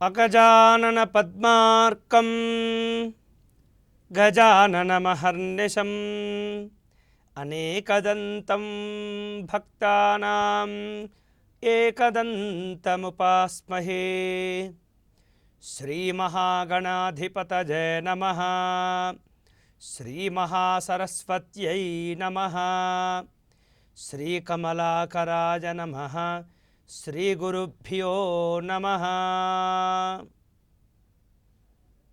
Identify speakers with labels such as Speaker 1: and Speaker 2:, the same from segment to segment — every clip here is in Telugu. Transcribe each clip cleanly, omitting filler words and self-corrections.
Speaker 1: అగజానన పద్మార్కం గజాననమహర్నిశం అనేకదంతం భక్తానాం ఏకదంతముపాస్మహే. శ్రీమహాగణాధిపతయే నమః. శ్రీమహాసరస్వత్యై నమః. శ్రీకమలాకరాయ నమః. శ్రీగురుభ్యో నమః.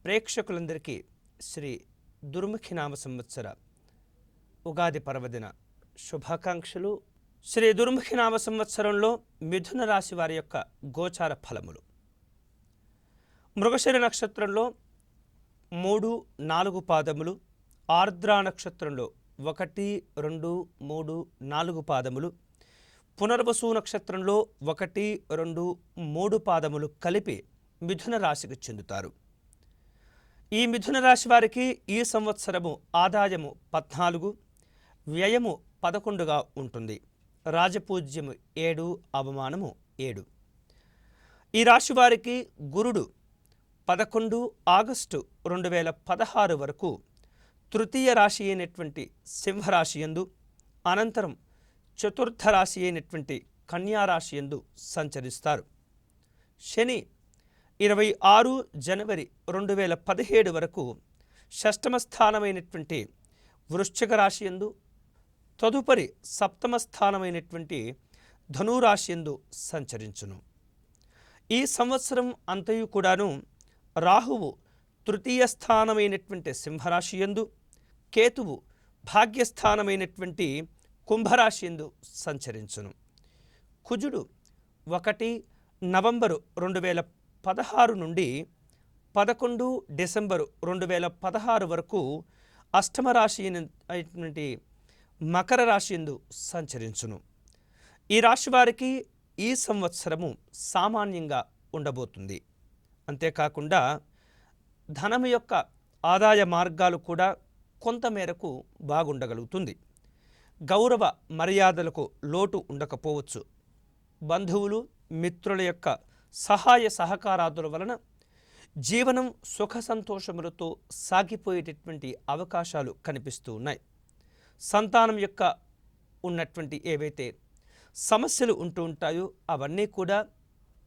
Speaker 1: ప్రేక్షకులందరికీ శ్రీ దుర్ముఖినామ సంవత్సర ఉగాది పర్వదిన శుభాకాంక్షలు. శ్రీ దుర్ముఖినామ సంవత్సరంలో మిథున రాశి వారి యొక్క గోచార ఫలములు. మృగశిర నక్షత్రంలో 3, 4 పాదములు, ఆర్ద్రా నక్షత్రంలో 1, 2, 3, 4 పాదములు, పునర్వసు నక్షత్రంలో 1, 2, 3 పాదములు కలిపి మిథున రాశికి చెందుతారు. ఈ మిథున రాశి వారికి ఈ సంవత్సరము ఆదాయము 14, వ్యయము 11గా ఉంటుంది. రాజపూజ్యము 7, అవమానము 7. ఈ రాశి వారికి గురుడు 11 ఆగస్టు 2016 వరకు తృతీయ రాశి అయినటువంటి సింహరాశి యందు, అనంతరం చతుర్థ రాశి అయినటువంటి కన్యారాశి యందు సంచరిస్తారు. శని 26 జనవరి 2017 వరకు షష్టమ స్థానమైనటువంటి వృశ్చిక రాశి యందు, తదుపరి సప్తమ స్థానమైనటువంటి ధనురాశి యందు సంచరించును. ఈ సంవత్సరం అంతయు కూడాను రాహువు తృతీయ స్థానమైనటువంటి సింహరాశి యందు, కేతువు భాగ్యస్థానమైనటువంటి కుంభరాశి యందు సంచరించును. కుజుడు 1 నవంబరు 2016 నుండి 11 డిసెంబరు 2016 వరకు అష్టమ రాశి అయినటువంటి మకర రాశి యందు సంచరించును. ఈ రాశి వారికి ఈ సంవత్సరము సామాన్యంగా ఉండబోతుంది. అంతేకాకుండా ధనము యొక్క ఆదాయ మార్గాలు కూడా కొంతమేరకు బాగుండగలుగుతుంది. గౌరవ మర్యాదలకు లోటు ఉండకపోవచ్చు. బంధువులు మిత్రుల యొక్క సహాయ సహకారాదుల వలన జీవనం సుఖ సంతోషములతో సాగిపోయేటటువంటి అవకాశాలు కనిపిస్తూ ఉన్నాయి. సంతానం యొక్క ఉన్నటువంటి ఏవైతే సమస్యలు ఉంటూ ఉంటాయో అవన్నీ కూడా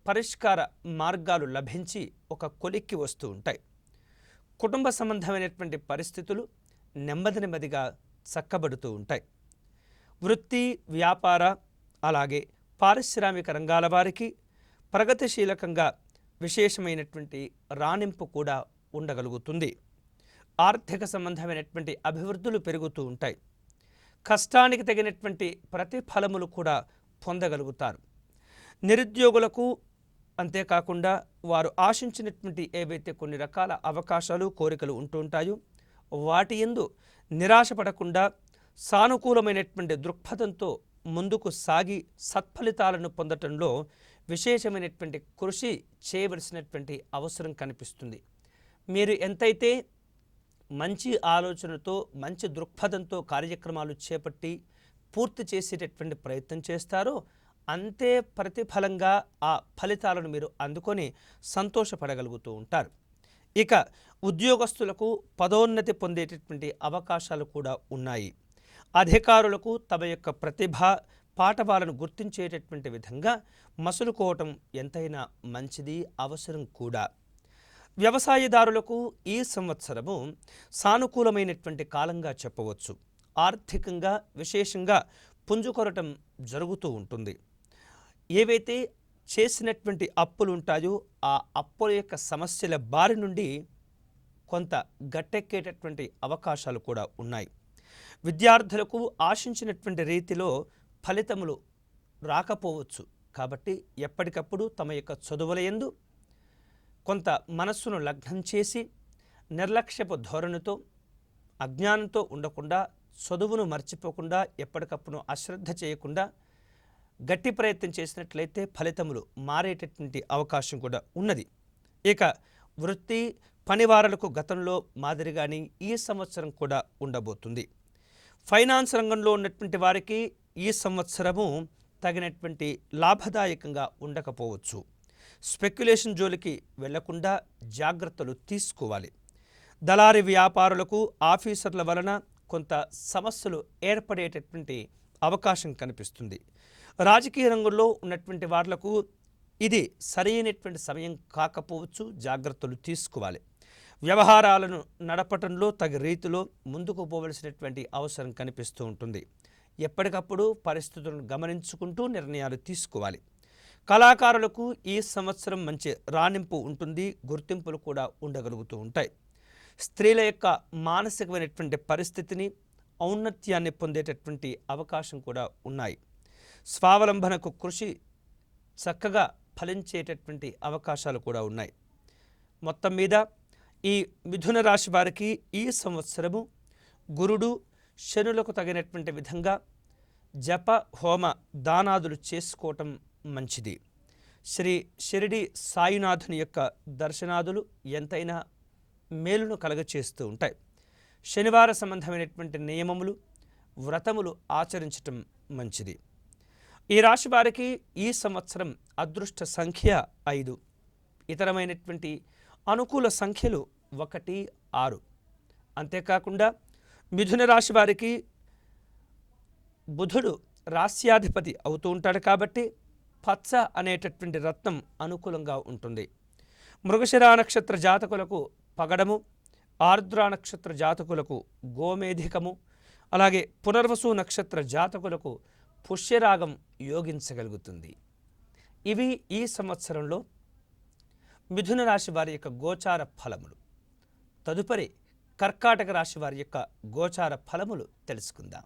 Speaker 1: పరిష్కార మార్గాలు లభించి ఒక కొలిక్కి వస్తూ ఉంటాయి. కుటుంబ సంబంధమైనటువంటి పరిస్థితులు నెమ్మదిగా చక్కబడుతూ ఉంటాయి. వృత్తి, వ్యాపార, అలాగే పారిశ్రామిక రంగాల వారికి ప్రగతిశీలకంగా విశేషమైనటువంటి రాణింపు కూడా ఉండగలుగుతుంది. ఆర్థిక సంబంధమైనటువంటి అభివృద్ధులు పెరుగుతూ ఉంటాయి. కష్టానికి తగినటువంటి ప్రతిఫలములు కూడా పొందగలుగుతారు. నిరుద్యోగులకు అంతేకాకుండా వారు ఆశించినటువంటి ఏవైతే కొన్ని రకాల అవకాశాలు, కోరికలు ఉంటూ ఉంటాయో వాటి యందు నిరాశపడకుండా సానుకూలమైనటువంటి దృక్పథంతో ముందుకు సాగి సత్ఫలితాలను పొందటంలో విశేషమైనటువంటి కృషి చేయవలసినటువంటి అవసరం కనిపిస్తుంది. మీరు ఎంతైతే మంచి ఆలోచనతో, మంచి దృక్పథంతో కార్యక్రమాలు చేపట్టి పూర్తి చేసేటటువంటి ప్రయత్నం చేస్తారో అంతే ప్రతిఫలంగా ఆ ఫలితాలను మీరు అందుకొని సంతోషపడగలుగుతూ ఉంటారు. ఇక ఉద్యోగస్తులకు పదోన్నతి పొందేటటువంటి అవకాశాలు కూడా ఉన్నాయి. అధికారులకు తమ యొక్క ప్రతిభ పాటవాలను గుర్తించేటటువంటి విధంగా మసులుకోవటం ఎంతైనా మంచిది, అవసరం కూడా. వ్యవసాయదారులకు ఈ సంవత్సరము సానుకూలమైనటువంటి కాలంగా చెప్పవచ్చు. ఆర్థికంగా విశేషంగా పుంజుకొరటం జరుగుతూ ఉంటుంది. ఏవైతే చేసినటువంటి అప్పులు ఉంటాయో ఆ అప్పుల యొక్క సమస్యల బారి నుండి కొంత గట్టెక్కేటటువంటి అవకాశాలు కూడా ఉన్నాయి. విద్యార్థులకు ఆశించినటువంటి రీతిలో ఫలితములు రాకపోవచ్చు. కాబట్టి ఎప్పటికప్పుడు తమ యొక్క చదువుల యందు కొంత మనస్సును లగ్నం చేసి నిర్లక్ష్యపు ధోరణితో, అజ్ఞానంతో ఉండకుండా, చదువును మర్చిపోకుండా, ఎప్పటికప్పుడు అశ్రద్ధ చేయకుండా గట్టి ప్రయత్నం చేసినట్లయితే ఫలితములు మారేటటువంటి అవకాశం కూడా ఉన్నది. ఇక వృత్తి, పనివారులకు గతంలో మాదిరిగానే ఈ సంవత్సరం కూడా ఉండబోతుంది. ఫైనాన్స్ రంగంలో ఉన్నటువంటి వారికి ఈ సంవత్సరము తగినటువంటి లాభదాయకంగా ఉండకపోవచ్చు. స్పెక్యులేషన్ జోలికి వెళ్లకుండా జాగ్రత్తలు తీసుకోవాలి. దళారీ వ్యాపారులకు ఆఫీసర్ల వలన కొంత సమస్యలు ఏర్పడేటటువంటి అవకాశం కనిపిస్తుంది. రాజకీయ రంగంలో ఉన్నటువంటి వాళ్లకు ఇది సరైనటువంటి సమయం కాకపోవచ్చు, జాగ్రత్తలు తీసుకోవాలి. వ్యవహారాలను నడపటంలో తగు రీతిలో ముందుకు పోవలసినటువంటి అవసరం కనిపిస్తూ ఉంటుంది. ఎప్పటికప్పుడు పరిస్థితులను గమనించుకుంటూ నిర్ణయాలు తీసుకోవాలి. కళాకారులకు ఈ సంవత్సరం మంచి రాణింపు ఉంటుంది, గుర్తింపులు కూడా ఉండగలుగుతూ ఉంటాయి. స్త్రీల యొక్క మానసికమైనటువంటి పరిస్థితిని, ఔన్నత్యాన్ని పొందేటటువంటి అవకాశం కూడా ఉన్నాయి. స్వావలంబనకు కృషి చక్కగా ఫలించేటటువంటి అవకాశాలు కూడా ఉన్నాయి. మొత్తం మీద ఈ మిథున రాశి వారికి ఈ సంవత్సరము గురుడు శనులకు తగినటువంటి విధంగా జప హోమ దానాదులు చేసుకోవటం మంచిది. శ్రీ షిరిడి సాయినాథుని యొక్క దర్శనాదులు ఎంతైనా మేలును కలగచేస్తూ ఉంటాయి. శనివార సంబంధమైనటువంటి నియమములు, వ్రతములు ఆచరించటం మంచిది. ఈ రాశి వారికి ఈ సంవత్సరం అదృష్ట సంఖ్య 5. ఇతరమైనటువంటి అనుకూల సంఖ్యలు 1, 6. అంతేకాకుండా మిథున రాశి వారికి బుధుడు రాస్యాధిపతి అవుతూ ఉంటాడు కాబట్టి పచ్చ అనేటటువంటి రత్నం అనుకూలంగా ఉంటుంది. మృగశిర నక్షత్ర జాతకులకు పగడము, ఆర్ద్ర నక్షత్ర జాతకులకు గోమేధికము, అలాగే పునర్వసు నక్షత్ర జాతకులకు పుష్యరాగం యోగించగలుగుతుంది. ఇవి ఈ సంవత్సరంలో మిథున రాశి వారి యొక్క గోచార ఫలములు. తదుపరి కర్కాటక రాశి వారి యొక్క గోచార ఫలములు తెలుసుకుందాం.